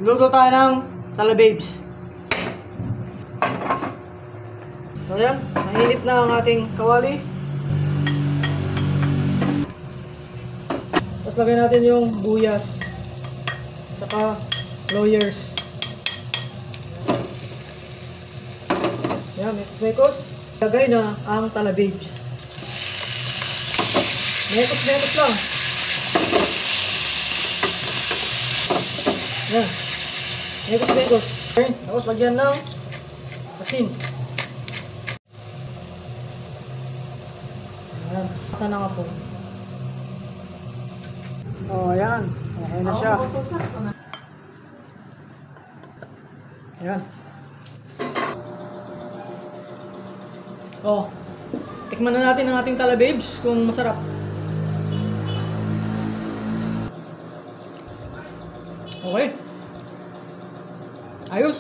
luto tayo ng talababes. So yan, mainit na ang ating kawali. Tapos lagay natin yung buyas. Saka lawyers. Yan, mekos. Lagay na ang talababes. Mekos lang. Yan. Mekos. Okay, tapos lagyan ng asin. Ayan, sana nga po. Oh, ayan. Ayan na siya. Ayan. Oh, tikman na natin ang ating talababes kung masarap. Okay. Ayos.